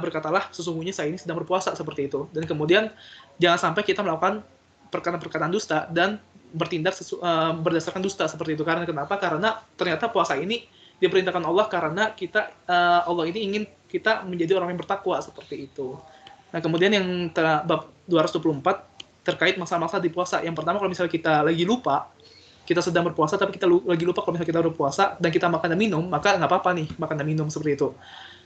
berkatalah sesungguhnya saya ini sedang berpuasa seperti itu. Dan kemudian jangan sampai kita melakukan perkataan-perkataan dusta dan bertindak berdasarkan dusta seperti itu. Karena kenapa? Karena ternyata puasa ini diperintahkan Allah karena Allah ini ingin kita menjadi orang yang bertakwa seperti itu. Nah, kemudian yang bab 224 terkait masa-masa di puasa. Yang pertama, kalau misalnya kita lagi lupa, kita sedang berpuasa tapi kita lagi lupa kalau misalnya kita berpuasa dan kita makan dan minum, maka nggak apa-apa nih makan dan minum seperti itu.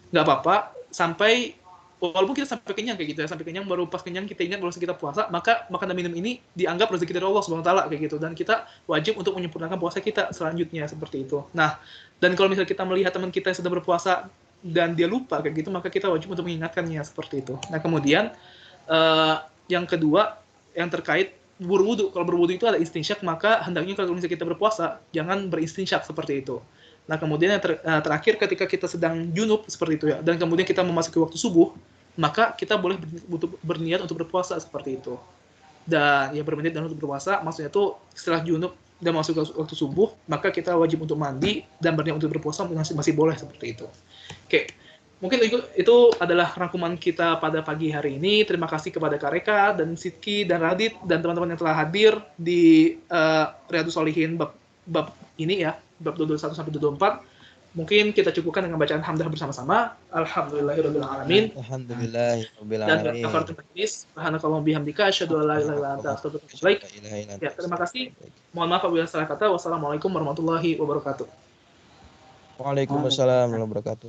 Nggak apa-apa sampai walaupun kita sampai kenyang kayak gitu ya, sampai kenyang, baru pas kenyang kita ingat bahwa kita puasa, maka makan dan minum ini dianggap rezeki dari Allah Subhanahu wa taala kayak gitu, dan kita wajib untuk menyempurnakan puasa kita selanjutnya seperti itu. Nah, dan kalau misalnya kita melihat teman kita yang sedang berpuasa dan dia lupa kayak gitu, maka kita wajib untuk mengingatkannya seperti itu. Nah, kemudian yang kedua yang terkait berwudu. Kalau berwudu itu ada istinsyak, maka hendaknya kalau misalnya kita berpuasa jangan beristinsyak seperti itu. Nah, kemudian yang terakhir ketika kita sedang junub seperti itu ya, dan kemudian kita memasuki waktu subuh, maka kita boleh berniat untuk berpuasa seperti itu. Dan ya berniat dan untuk berpuasa maksudnya itu setelah junub dan masuk waktu subuh, maka kita wajib untuk mandi dan berniat untuk berpuasa masih boleh seperti itu. Oke. Mungkin itu adalah rangkuman kita pada pagi hari ini. Terima kasih kepada Kareka dan Sidki dan Radit dan teman-teman yang telah hadir di Riyadhus Shalihin bab ini ya, bab 21 sampai 24. Mungkin kita cukupkan dengan bacaan hamdah bersama-sama. Alhamdulillahirabbil alamin. Alhamdulillahirabbil Dan alamin. kafaratu majlis. Subhanakallahumma bihamdika asyhadu an la ilaha illa anta astaghfiruka wa atubu ilaik. Ya, terima kasih. Mohon maaf apabila salah kata. Wassalamualaikum warahmatullahi wabarakatuh. Waalaikumsalam warahmatullahi wabarakatuh.